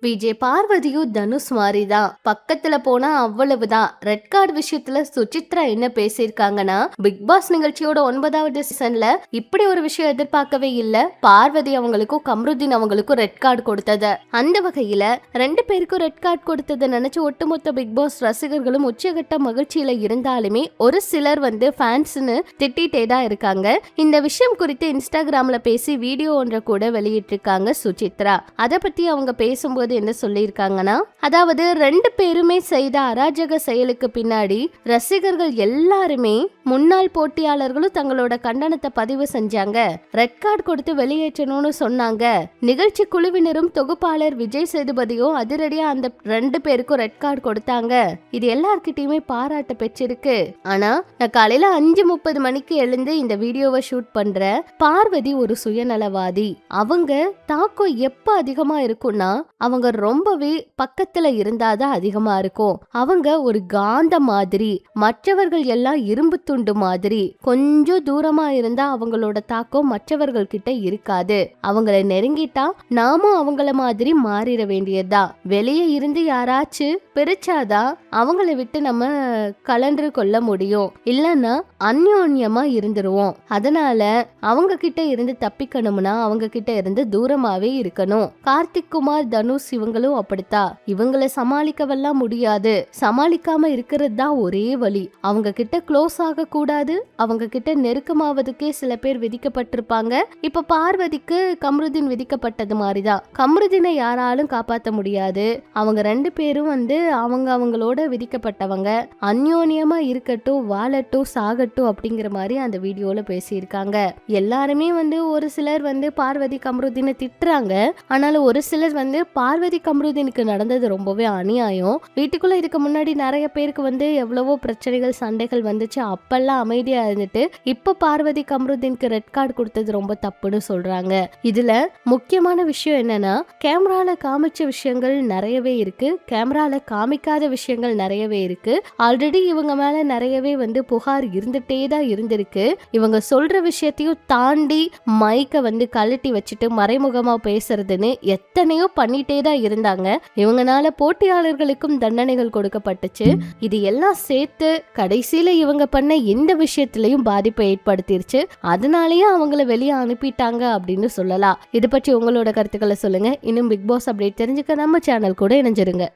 விஜய் பார்வதியும் தனுஷ் மாதிரிதான், பக்கத்துல போனா அவ்வளவுதான். ரெட் கார்டு விஷயத்துல சுசித்ரா என்ன பேசியிருக்காங்கன்னா, பிக் பாஸ் நிகழ்ச்சியோட 9வது சீசன்ல இப்படி ஒரு விஷயம் எதிர்பார்க்கவே இல்ல. பார்வதி அவங்களுக்கும் கம்ருதீன் அவங்களுக்கும் ரெட் கார்டு கொடுத்தது. அந்த வகையில 2 பேருக்கும் ரெட் கார்டு கொடுத்ததை நினைச்சு ஒட்டுமொத்த பிக் பாஸ் ரசிகர்களும் உச்சகட்ட மகிழ்ச்சியில இருந்தாலுமே ஒரு சிலர் ஃபேன்ஸ்னு திட்டிட்டே தான் இருக்காங்க. இந்த விஷயம் குறித்து இன்ஸ்டாகிராம்ல பேசி வீடியோ ஒன்றை கூட வெளியிட்டிருக்காங்க சுசித்ரா. அதை பத்தி அவங்க பேசும்போது என்ன சொல்லியிருக்காங்கன்னா, அதாவது 2 பேருமே செய்த அராஜக செயலுக்கு பின்னாடி ரசிகர்கள் எல்லாருமே முன்னாள் போட்டியாளர்களும் தங்களோட கண்டனத்தை பதிவு செஞ்சாங்க. ரெட் கார்டு கொடுத்து வெளியேற்றணும்னு சொன்னாங்க. நிகழ்ச்சி குழுவினரும் தொகுப்பாளர் விஜய் சேதுபதியும் அதிரடியா அந்த 2 பேருக்கும் ரெட் கார்டு கொடுத்தாங்க. இது எல்லார்கிட்டயுமே பாராட்ட பெற்றிருக்கு. ஆனா நான் காலையில 5:30 மணிக்கு எழுந்து இந்த வீடியோவை ஷூட் பண்ற. பார்வதி ஒரு சுயநலவாதி. அவங்க தாக்கம் எப்ப அதிகமா இருக்கும்னா, அவங்க ரொம்பவே பக்கத்துல இருந்தாதான் அதிகமா இருக்கும். அவங்க ஒரு காந்த மாதிரி, மற்றவர்கள் எல்லாம் இரும்பு துண்டு மாதிரி. கொஞ்சம் தூரமா இருந்தா அவங்களோட தாக்கம் மற்றவர்கள் கிட்ட இருக்காது. அவங்கள நெருங்கிட்டா நாமும் அவங்கள மாதிரி மாறிட வேண்டியதா. வெளியே இருந்து யாராச்சும் பிரிச்சாதான் அவங்கள விட்டு நம்ம கலன்று கொள்ள முடியும். இல்லன்னா அந்யோன்யமா இருந்துருவோம். அதனால அவங்க கிட்ட இருந்து தப்பிக்கணும்னா அவங்க கிட்ட இருந்து தூரமாவே இருக்கணும். கார்த்திக் குமார், தனுஷ் இவங்களும் அப்படித்தான். இவங்களை சமாளிக்கவெல்லாம் முடியாது. சமாளிக்காம இருக்கிறது தான் ஒரே வழி. அவங்க கிட்ட க்ளோஸ் ஆக கூடாது. அவங்க கிட்ட நெருக்கமாவதுக்கே சில பேர் விதிக்கப்பட்டிருப்பாங்க. இப்ப பார்வதிக்கு கம்ருதீன் விதிக்கப்பட்டது மாதிரிதான். கம்ருதீனை யாராலும் காப்பாற்ற முடியாது. அவங்க 2 பேரும் அவங்களோட விதிக்கப்பட்டவங்க. அந்யோன்யமா இருக்கட்டும், வாழட்டும், சாகட்டும் அப்படிங்கிற மாதிரி அந்த வீடியோல பேசியிருக்காங்க. எல்லாருமே ஒரு சிலர் பார்வதி கம்ருதீனை திட்டுறாங்க. ஆனாலும் ஒரு சிலர் பார்வதி கம்ருதீனுக்கு நடந்தது ரொம்பவே அநியாயம். வீட்டுக்குள்ள இதுக்கு முன்னாடி நிறைய பேருக்கு எவ்வளவோ பிரச்சனைகள், சண்டைகள் வந்துச்சு. அப்பெல்லாம் அமைதியா இருந்துட்டு இப்ப பார்வதி கம்ருதீனுக்கு ரெட் கார்டு கொடுத்தது ரொம்ப தப்புன்னு சொல்றாங்க. இதுல முக்கியமான விஷயம் என்னன்னா, கேமரால காமிச்ச விஷயங்கள் நிறையவே இருக்கு, கேமரால காமிக்காத விஷயங்கள் நிறையவே இருக்கு. ஆல்ரெடி இவங்க மேல நிறையவே புகார் இருந்துட்டே தான் இருந்திருக்கு. இவங்க சொல்ற விஷயத்தையும் தாண்டி மைக்க கழட்டி வச்சுட்டு மறைமுகமா பேசுறதுன்னு எத்தனையோ பண்ணிட்டே தான் இருந்தாங்க. இவங்கனால போட்டியாளர்களுக்கும் தண்டனைகள் கொடுக்கப்பட்டுச்சு. இது எல்லாம் சேர்த்து கடைசியில இவங்க பண்ண எந்த விஷயத்திலையும் பாதிப்பை ஏற்படுத்திருச்சு. அதனாலயே அவங்கள வெளியே அனுப்பிட்டாங்க அப்படின்னு சொல்லலாம். இது பற்றி உங்களோட கருத்துக்களை சொல்லுங்க. இன்னும் பிக் பாஸ் அப்டேட் தெரிஞ்சுக்க நம்ம சேனல் கூட இணைஞ்சிருங்க.